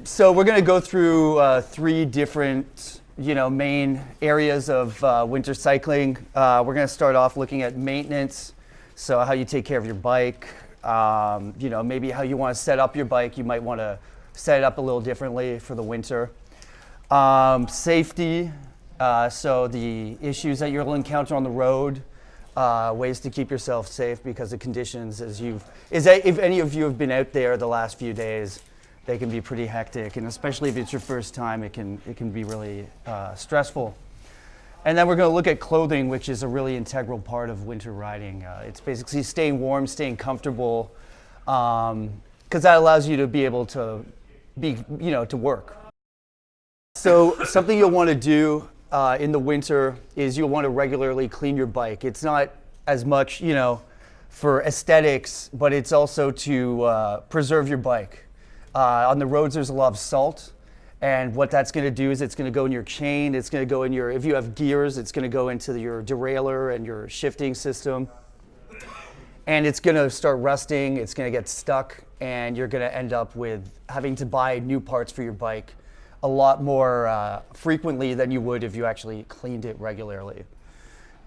So we're going to go through 3 different, main areas of winter cycling. We're going to start off looking at maintenance, so how you take care of your bike. Maybe how you want to set up your bike. You might want to set it up a little differently for the winter. Safety, so the issues that you'll encounter on the road, ways to keep yourself safe because of conditions if any of you have been out there the last few days, they can be pretty hectic, and especially if it's your first time, it can be really stressful. And then we're going to look at clothing, which is a really integral part of winter riding. It's basically staying warm, staying comfortable, because that allows you to be able to to work. So something you'll want to do in the winter is you'll want to regularly clean your bike. It's not as much, for aesthetics, but it's also to preserve your bike. On the roads, there's a lot of salt. And what that's going to do is it's going to go in your chain. It's going to go in if you have gears, it's going to go into your derailleur and your shifting system. And it's going to start rusting. It's going to get stuck. And you're going to end up with having to buy new parts for your bike a lot more frequently than you would if you actually cleaned it regularly.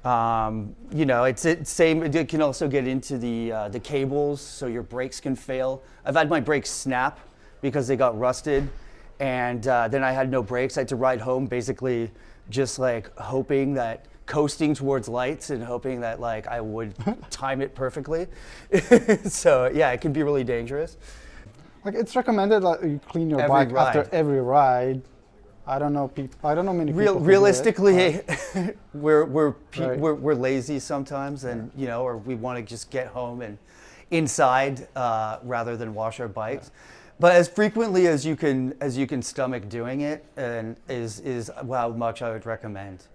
It's same. It can also get into the cables, so your brakes can fail. I've had my brakes snap because they got rusted. And then I had no brakes. I had to ride home basically just hoping that coasting towards lights and hoping that I would time it perfectly. So yeah, it can be really dangerous. It's recommended that you clean your bike after every ride. I don't know many people. Realistically, we're lazy sometimes, and or we want to just get home and inside rather than wash our bikes. Yeah. But as frequently as you can stomach doing it, and is how much I would recommend.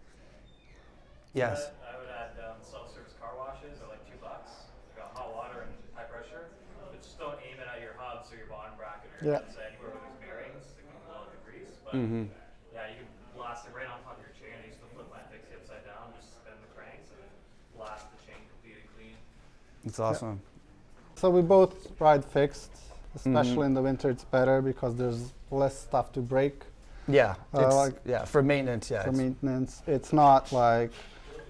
Yes. I would add self-service car washes are like $2. They got hot water and high pressure, but just don't aim it at your hubs or your bottom bracket or anywhere where there's bearings. It can blow the grease, but yeah, you can blast it right on top of your chain. I used to flip my fixie upside down, just spin the cranks and blast the chain completely clean. It's awesome. So we both ride fixed. Especially in the winter, it's better because there's less stuff to break. Yeah, for maintenance. Yeah, for maintenance, it's not like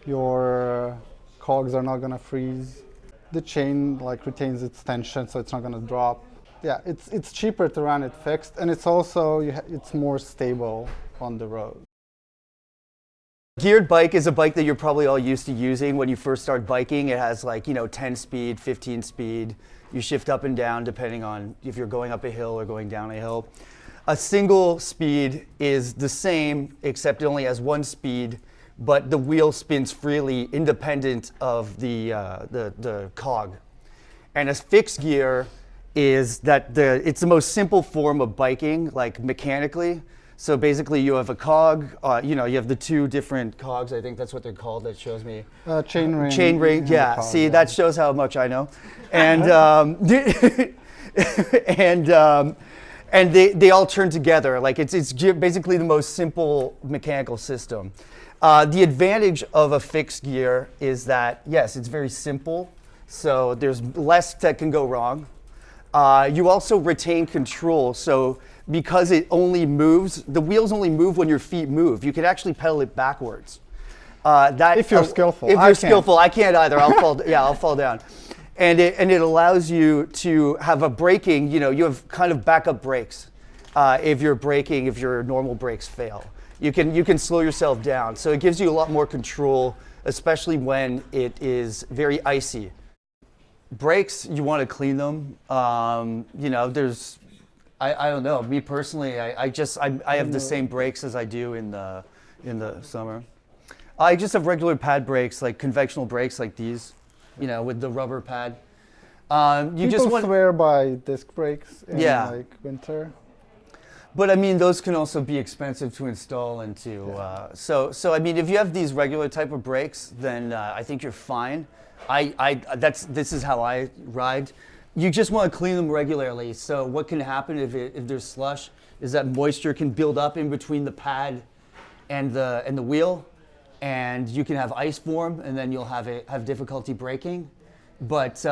your cogs are not gonna freeze. The chain retains its tension, so it's not gonna drop. Yeah, it's cheaper to run it fixed, and it's also it's more stable on the road. Geared bike is a bike that you're probably all used to using when you first start biking. It has 10 speed, 15 speed. You shift up and down depending on if you're going up a hill or going down a hill. A single speed is the same, except it only has one speed, but the wheel spins freely independent of the cog. And a fixed gear is it's the most simple form of biking, mechanically. So basically you have a cog, you have the 2 different cogs, I think that's what they're called, that shows me. Chain ring. Chain ring, yeah. Cog, see, that shows how much I know. And and they all turn together. It's basically the most simple mechanical system. The advantage of a fixed gear is that, yes, it's very simple, so there's less that can go wrong. You also retain control, so because it only moves, the wheels only move when your feet move. You can actually pedal it backwards. If you're skillful. If you're skillful, I can't either. I'll fall down. And it allows you to have a braking. You have kind of backup brakes. If you're braking, if your normal brakes fail, you can slow yourself down. So it gives you a lot more control, especially when it is very icy. Brakes, you want to clean them. There's, I don't know. Me personally, I have the same brakes as I do in the summer. I just have regular pad brakes, conventional brakes like these, with the rubber pad. People swear by disc brakes in winter. But those can also be expensive to install and to. So if you have these regular type of brakes, then I think you're fine. This is how I ride. You just want to clean them regularly. So what can happen if there's slush is that moisture can build up in between the pad and the wheel, and you can have ice form, and then you'll have difficulty braking. But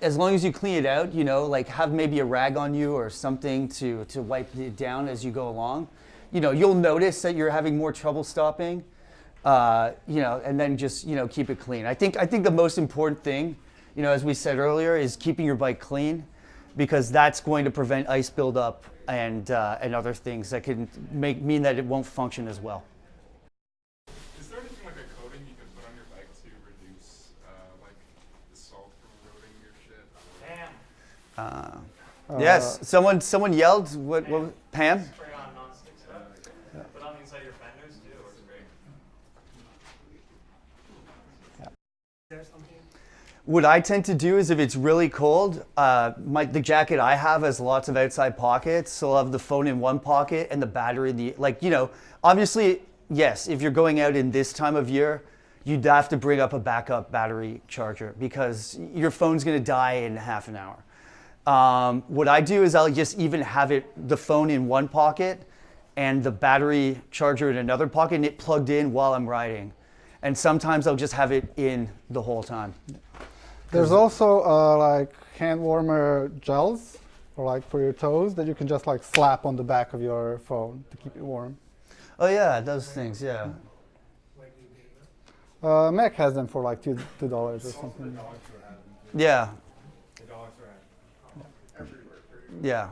as long as you clean it out, you know, like have maybe a rag on you or something to wipe it down as you go along, you know, you'll notice that you're having more trouble stopping, you know, and then just, you know, keep it clean. I think the most important thing, you know, as we said earlier, is keeping your bike clean, because that's going to prevent ice buildup and other things that can mean that it won't function as well. Is there anything like a coating you can put on your bike to reduce like the salt from eroding your shit? Damn. Yes, someone yelled. What Pam? Spray on non-stick stuff. Put on the inside of your fenders too. It works great. What I tend to do is if it's really cold, the jacket I have has lots of outside pockets. So I'll have the phone in one pocket and the battery in the, like, you know, obviously, yes, if you're going out in this time of year, you'd have to bring up a backup battery charger because your phone's going to die in half an hour. What I do is I'll just even have the phone in one pocket and the battery charger in another pocket, and it plugged in while I'm riding. And sometimes I'll just have it in the whole time. There's also like hand warmer gels, or like for your toes, that you can just like slap on the back of your phone to keep it warm. Oh yeah, those things, yeah. Mac has them for like $2 or something. Yeah. Yeah.